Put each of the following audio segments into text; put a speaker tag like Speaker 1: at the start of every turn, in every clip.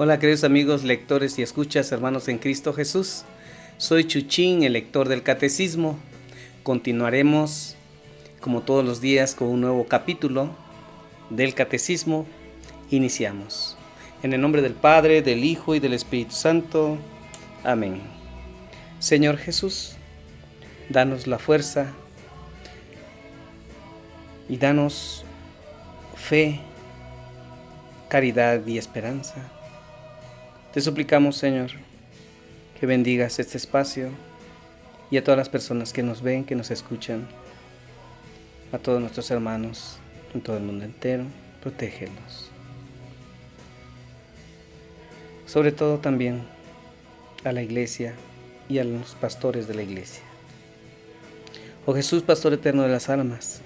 Speaker 1: Hola queridos amigos, lectores y escuchas, hermanos en Cristo Jesús. Soy Chuchín, el lector del Catecismo. Continuaremos, como todos los días, con un nuevo capítulo del Catecismo. Iniciamos. En el nombre del Padre, del Hijo y del Espíritu Santo. Amén. Señor Jesús, danos la fuerza y danos fe, caridad y esperanza. Te suplicamos, Señor, que bendigas este espacio y a todas las personas que nos ven, que nos escuchan, a todos nuestros hermanos en todo el mundo entero, protégelos. Sobre todo también a la iglesia y a los pastores de la iglesia. Oh Jesús, pastor eterno de las almas,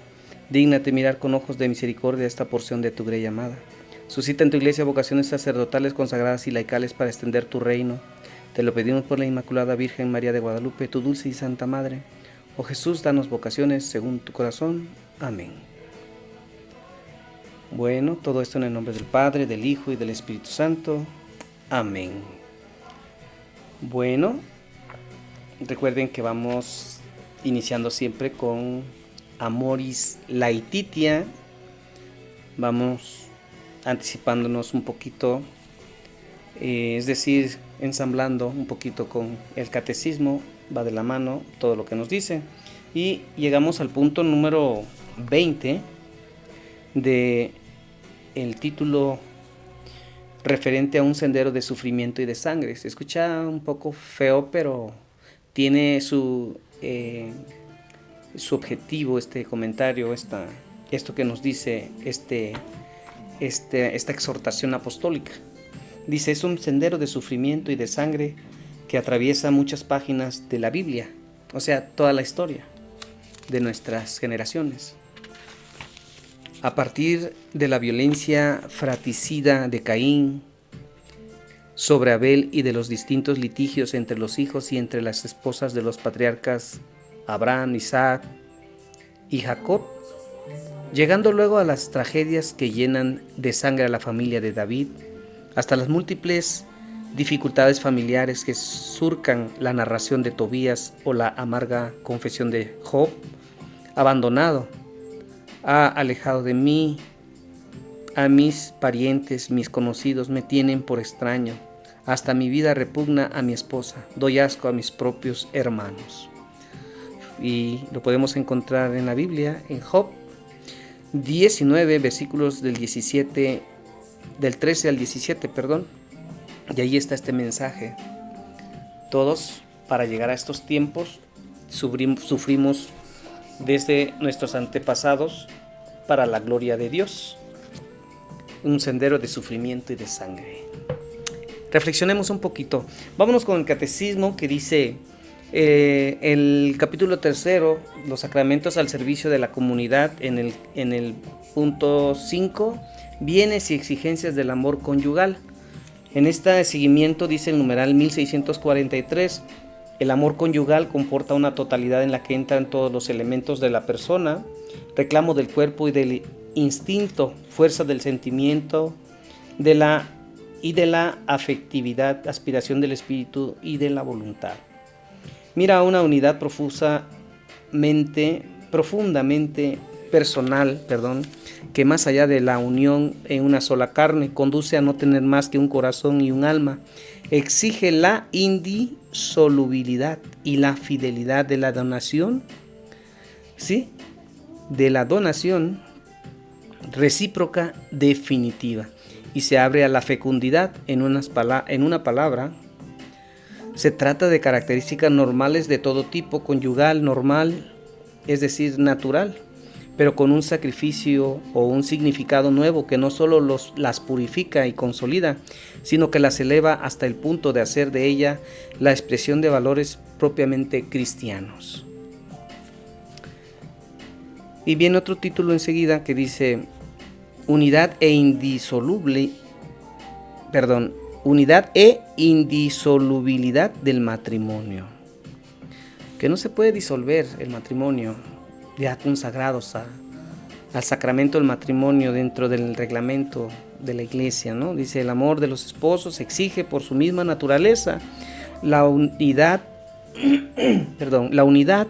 Speaker 1: dígnate mirar con ojos de misericordia esta porción de tu grey amada. Suscita en tu iglesia vocaciones sacerdotales, consagradas y laicales para extender tu reino. Te lo pedimos por la Inmaculada Virgen María de Guadalupe, tu dulce y santa Madre. Oh Jesús, danos vocaciones según tu corazón. Amén. Bueno, todo esto en el nombre del Padre, del Hijo y del Espíritu Santo. Amén. Bueno, recuerden que vamos iniciando siempre con Amoris Laetitia. Vamos anticipándonos un poquito, es decir, ensamblando un poquito con el catecismo, va de la mano todo lo que nos dice. Y llegamos al punto número 20 de el título referente a un sendero de sufrimiento y de sangre. Se escucha un poco feo, pero tiene su objetivo este comentario, esto que nos dice esta exhortación apostólica. Dice, es un sendero de sufrimiento y de sangre que atraviesa muchas páginas de la Biblia, o sea, toda la historia de nuestras generaciones. A partir de la violencia fratricida de Caín sobre Abel y de los distintos litigios entre los hijos y entre las esposas de los patriarcas Abraham, Isaac y Jacob, llegando luego a las tragedias que llenan de sangre a la familia de David, hasta las múltiples dificultades familiares que surcan la narración de Tobías o la amarga confesión de Job, abandonado, ha alejado de mí, a mis parientes, mis conocidos me tienen por extraño, hasta mi vida repugna a mi esposa, doy asco a mis propios hermanos. Y lo podemos encontrar en la Biblia, en Job 19, versículos del 13 al 17, y ahí está este mensaje. Todos, para llegar a estos tiempos, sufrimos desde nuestros antepasados para la gloria de Dios. Un sendero de sufrimiento y de sangre. Reflexionemos un poquito. Vámonos con el catecismo que dice, el capítulo 3, los sacramentos al servicio de la comunidad, en el punto 5, bienes y exigencias del amor conyugal. En este seguimiento dice el numeral 1643, el amor conyugal comporta una totalidad en la que entran todos los elementos de la persona, reclamo del cuerpo y del instinto, fuerza del sentimiento, de la afectividad, aspiración del espíritu y de la voluntad. Mira una unidad profundamente personal, que más allá de la unión en una sola carne, conduce a no tener más que un corazón y un alma. Exige la indisolubilidad y la fidelidad de la donación, ¿sí? De la donación recíproca definitiva, y se abre a la fecundidad. En una palabra, se trata de características normales de todo tipo, conyugal, normal, es decir, natural, pero con un sacrificio o un significado nuevo que no solo las purifica y consolida, sino que las eleva hasta el punto de hacer de ella la expresión de valores propiamente cristianos. Y viene otro título enseguida que dice unidad e indisolubilidad del matrimonio. Que no se puede disolver el matrimonio, ya consagrados al sacramento del matrimonio dentro del reglamento de la iglesia, ¿no? Dice, el amor de los esposos exige por su misma naturaleza la unidad, la unidad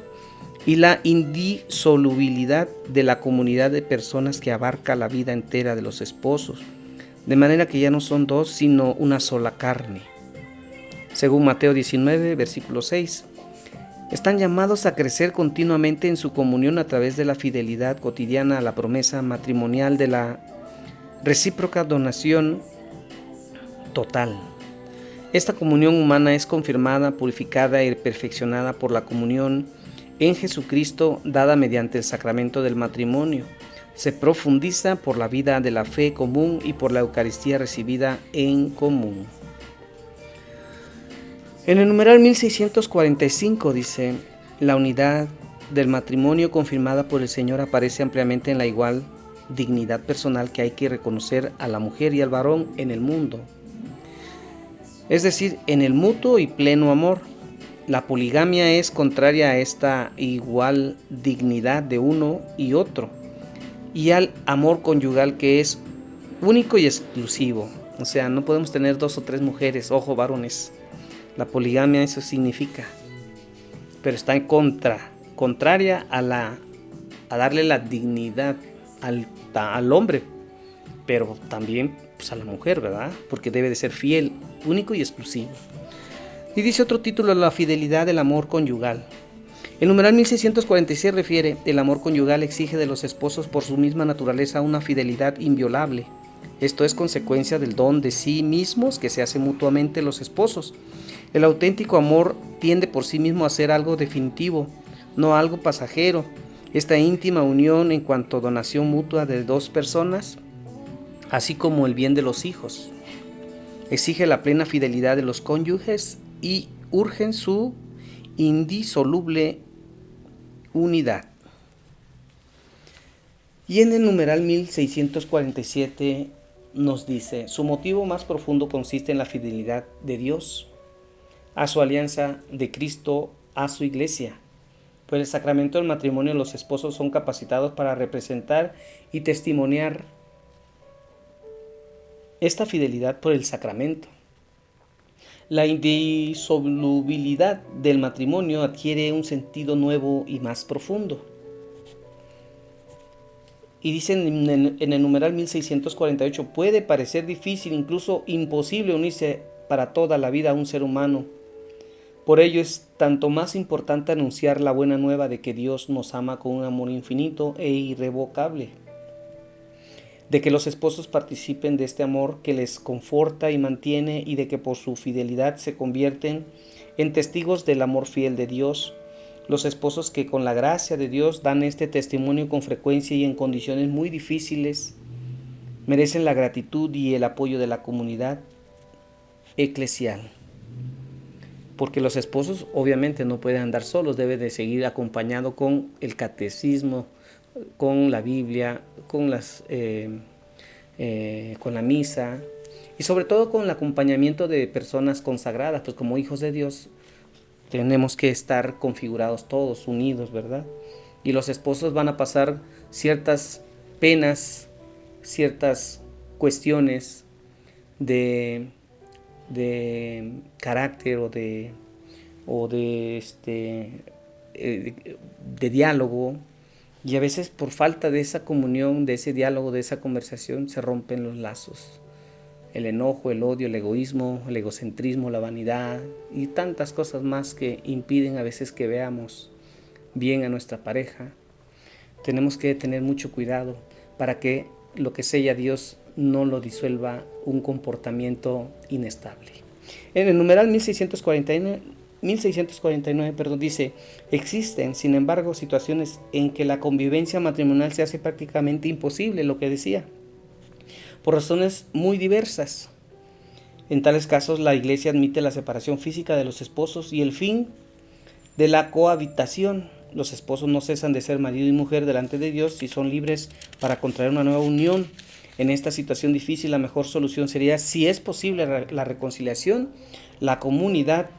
Speaker 1: y la indisolubilidad de la comunidad de personas que abarca la vida entera de los esposos, de manera que ya no son dos, sino una sola carne. Según Mateo 19, versículo 6. Están llamados a crecer continuamente en su comunión a través de la fidelidad cotidiana a la promesa matrimonial de la recíproca donación total. Esta comunión humana es confirmada, purificada y perfeccionada por la comunión en Jesucristo dada mediante el sacramento del matrimonio. Se profundiza por la vida de la fe común y por la Eucaristía recibida en común. En el numeral 1645 dice, la unidad del matrimonio confirmada por el Señor aparece ampliamente en la igual dignidad personal que hay que reconocer a la mujer y al varón en el mundo. Es decir, en el mutuo y pleno amor. La poligamia es contraria a esta igual dignidad de uno y otro, y al amor conyugal que es único y exclusivo. O sea, no podemos tener 2 o 3 mujeres, ojo varones. La poligamia eso significa, pero está en contraria a darle la dignidad al hombre, pero también pues, a la mujer, ¿verdad? Porque debe de ser fiel, único y exclusivo. Y dice otro título, la fidelidad del amor conyugal. El numeral 1646 refiere, el amor conyugal exige de los esposos por su misma naturaleza una fidelidad inviolable. Esto es consecuencia del don de sí mismos que se hace mutuamente los esposos. El auténtico amor tiende por sí mismo a ser algo definitivo, no algo pasajero. Esta íntima unión en cuanto a donación mutua de 2 personas, así como el bien de los hijos, exige la plena fidelidad de los cónyuges y urgen su indisoluble unidad. Y en el numeral 1647 nos dice, su motivo más profundo consiste en la fidelidad de Dios a su alianza, de Cristo a su iglesia. Por el sacramento del matrimonio los esposos son capacitados para representar y testimoniar esta fidelidad por el sacramento. La indisolubilidad del matrimonio adquiere un sentido nuevo y más profundo. Y dicen en el numeral 1648, puede parecer difícil, incluso imposible unirse para toda la vida a un ser humano. Por ello es tanto más importante anunciar la buena nueva de que Dios nos ama con un amor infinito e irrevocable, de que los esposos participen de este amor que les conforta y mantiene y de que por su fidelidad se convierten en testigos del amor fiel de Dios. Los esposos que con la gracia de Dios dan este testimonio con frecuencia y en condiciones muy difíciles merecen la gratitud y el apoyo de la comunidad eclesial. Porque los esposos obviamente no pueden andar solos, deben de seguir acompañado con el catecismo, con la Biblia, con la misa y sobre todo con el acompañamiento de personas consagradas, pues como hijos de Dios tenemos que estar configurados todos, unidos, ¿verdad? Y los esposos van a pasar ciertas penas, ciertas cuestiones de carácter o de diálogo, y a veces por falta de esa comunión, de ese diálogo, de esa conversación, se rompen los lazos. El enojo, el odio, el egoísmo, el egocentrismo, la vanidad y tantas cosas más que impiden a veces que veamos bien a nuestra pareja. Tenemos que tener mucho cuidado para que lo que sella Dios no lo disuelva un comportamiento inestable. En el numeral 1649 dice, existen, sin embargo, situaciones en que la convivencia matrimonial se hace prácticamente imposible, lo que decía, por razones muy diversas. En tales casos, la Iglesia admite la separación física de los esposos y el fin de la cohabitación. Los esposos no cesan de ser marido y mujer delante de Dios y son libres para contraer una nueva unión. En esta situación difícil, la mejor solución sería, si es posible, la reconciliación. La comunidad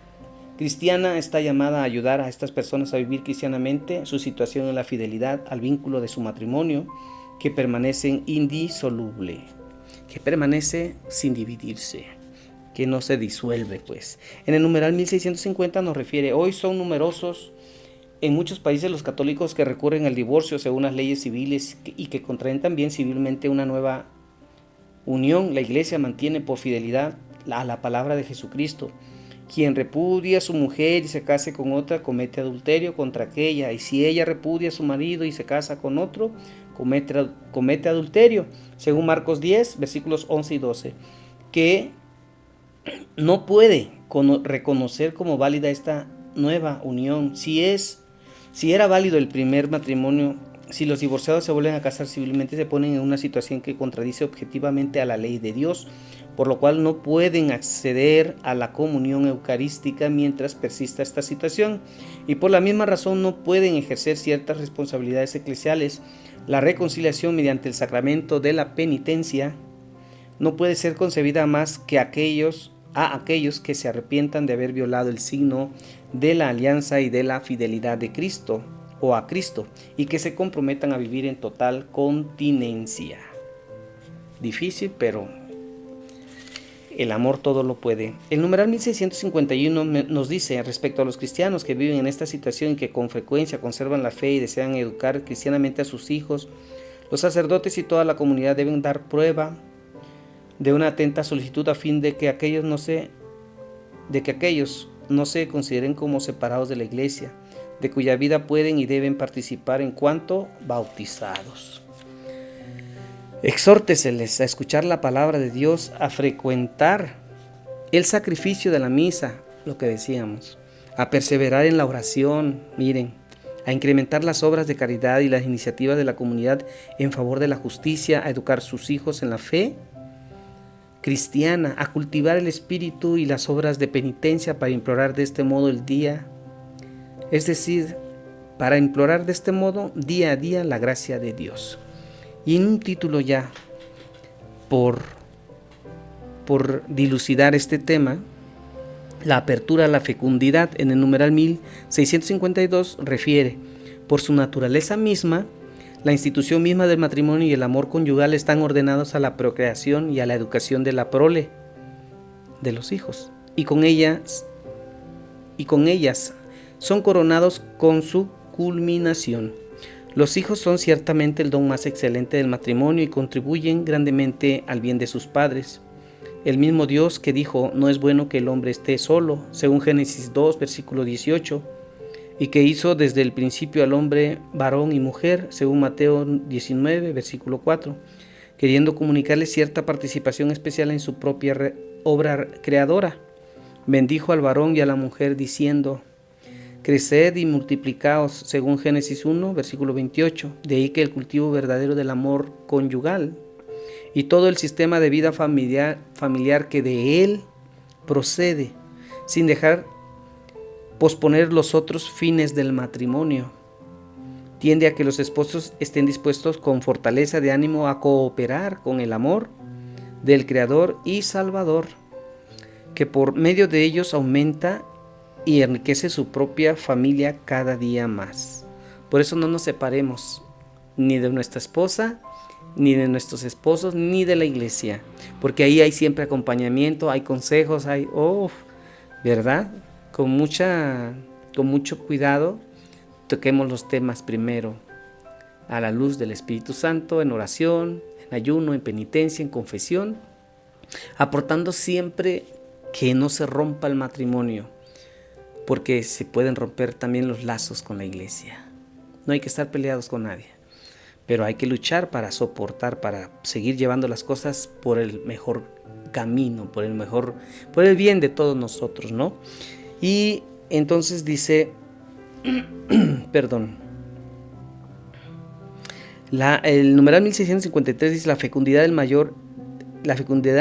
Speaker 1: cristiana está llamada a ayudar a estas personas a vivir cristianamente su situación en la fidelidad al vínculo de su matrimonio, que permanecen indisoluble. que permanece sin dividirse, que no se disuelve, pues. En el numeral 1650 nos refiere: hoy son numerosos en muchos países los católicos que recurren al divorcio según las leyes civiles y que contraen también civilmente una nueva unión. La Iglesia mantiene por fidelidad a la palabra de Jesucristo: quien repudia a su mujer y se case con otra comete adulterio contra aquella, y si ella repudia a su marido y se casa con otro, comete adulterio, según Marcos 10, versículos 11 y 12, que no puede reconocer como válida esta nueva unión. Si era válido el primer matrimonio, si los divorciados se vuelven a casar civilmente, se ponen en una situación que contradice objetivamente a la ley de Dios, por lo cual no pueden acceder a la comunión eucarística mientras persista esta situación, y por la misma razón no pueden ejercer ciertas responsabilidades eclesiales. La reconciliación mediante el sacramento de la penitencia no puede ser concebida más que a aquellos que se arrepientan de haber violado el signo de la alianza y de la fidelidad de Cristo o a Cristo, y que se comprometan a vivir en total continencia. Difícil, pero el amor todo lo puede. El numeral 1651 nos dice respecto a los cristianos que viven en esta situación y que con frecuencia conservan la fe y desean educar cristianamente a sus hijos: los sacerdotes y toda la comunidad deben dar prueba de una atenta solicitud a fin de que aquellos no se consideren como separados de la Iglesia, de cuya vida pueden y deben participar en cuanto bautizados. Exhórteseles a escuchar la palabra de Dios, a frecuentar el sacrificio de la misa, lo que decíamos, a perseverar en la oración, a incrementar las obras de caridad y las iniciativas de la comunidad en favor de la justicia, a educar a sus hijos en la fe cristiana, a cultivar el espíritu y las obras de penitencia para implorar de este modo día a día la gracia de Dios. Y en un título ya, por dilucidar este tema, la apertura a la fecundidad en el numeral 1652 refiere: por su naturaleza misma, la institución misma del matrimonio y el amor conyugal están ordenados a la procreación y a la educación de la prole, de los hijos, y con ellas son coronados con su culminación. Los hijos son ciertamente el don más excelente del matrimonio y contribuyen grandemente al bien de sus padres. El mismo Dios que dijo: no es bueno que el hombre esté solo, según Génesis 2, versículo 18, y que hizo desde el principio al hombre varón y mujer, según Mateo 19, versículo 4, queriendo comunicarle cierta participación especial en su propia obra creadora. Bendijo al varón y a la mujer diciendo: creced y multiplicaos, según Génesis 1, versículo 28. De ahí que el cultivo verdadero del amor conyugal y todo el sistema de vida familiar que de él procede, sin dejar posponer los otros fines del matrimonio, tiende a que los esposos estén dispuestos con fortaleza de ánimo a cooperar con el amor del Creador y Salvador, que por medio de ellos aumenta y enriquece su propia familia cada día más. Por eso no nos separemos ni de nuestra esposa, ni de nuestros esposos, ni de la iglesia, porque ahí hay siempre acompañamiento, hay consejos, ¿verdad? Con mucho cuidado, toquemos los temas primero a la luz del Espíritu Santo, en oración, en ayuno, en penitencia, en confesión, aportando siempre que no se rompa el matrimonio, porque se pueden romper también los lazos con la iglesia. No hay que estar peleados con nadie, pero hay que luchar para soportar, para seguir llevando las cosas por el mejor camino, por el bien de todos nosotros, ¿no? Y entonces dice, el numeral 1653 dice: la fecundidad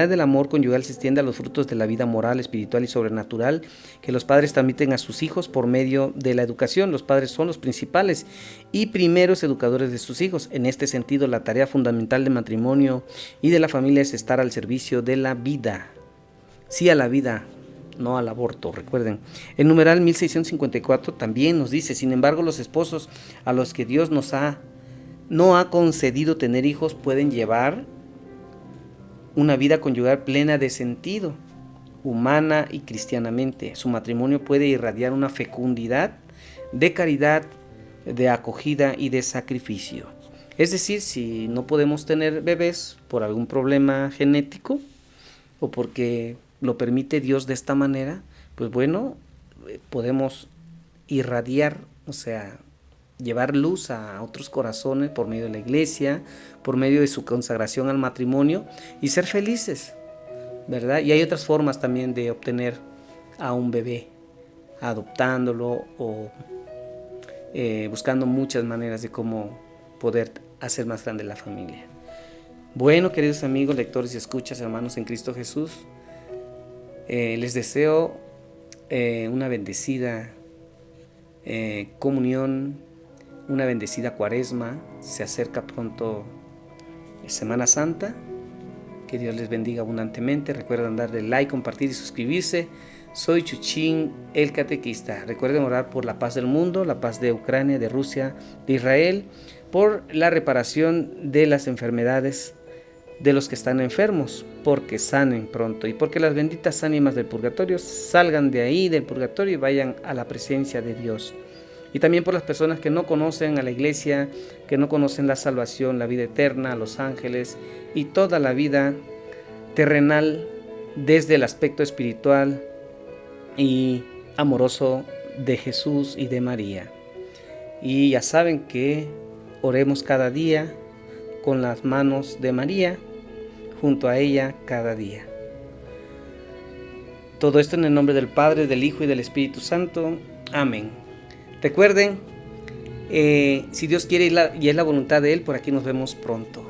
Speaker 1: del amor conyugal se extiende a los frutos de la vida moral, espiritual y sobrenatural que los padres transmiten a sus hijos por medio de la educación. Los padres son los principales y primeros educadores de sus hijos. En este sentido, la tarea fundamental del matrimonio y de la familia es estar al servicio de la vida. Sí a la vida, no al aborto, recuerden. El numeral 1654 también nos dice: sin embargo, los esposos a los que Dios no ha concedido tener hijos pueden llevar una vida conyugal plena de sentido, humana y cristianamente. Su matrimonio puede irradiar una fecundidad de caridad, de acogida y de sacrificio. Es decir, si no podemos tener bebés por algún problema genético o porque lo permite Dios de esta manera, pues bueno, podemos irradiar, o sea, llevar luz a otros corazones por medio de la iglesia, por medio de su consagración al matrimonio y ser felices, ¿verdad? Y hay otras formas también de obtener a un bebé, adoptándolo o buscando muchas maneras de cómo poder hacer más grande la familia. Bueno, queridos amigos, lectores y escuchas, hermanos en Cristo Jesús, les deseo una bendecida comunión, una bendecida cuaresma. Se acerca pronto Semana Santa. Que Dios les bendiga abundantemente. Recuerden darle like, compartir y suscribirse. Soy Chuchín, el catequista. Recuerden orar por la paz del mundo, la paz de Ucrania, de Rusia, de Israel, por la reparación de las enfermedades de los que están enfermos, porque sanen pronto y porque las benditas ánimas del purgatorio salgan de ahí, del purgatorio, y vayan a la presencia de Dios. Y también por las personas que no conocen a la iglesia, que no conocen la salvación, la vida eterna, a los ángeles y toda la vida terrenal desde el aspecto espiritual y amoroso de Jesús y de María. Y ya saben que oremos cada día con las manos de María, junto a ella cada día. Todo esto en el nombre del Padre, del Hijo y del Espíritu Santo. Amén. Recuerden, si Dios quiere y es la voluntad de Él, por aquí nos vemos pronto.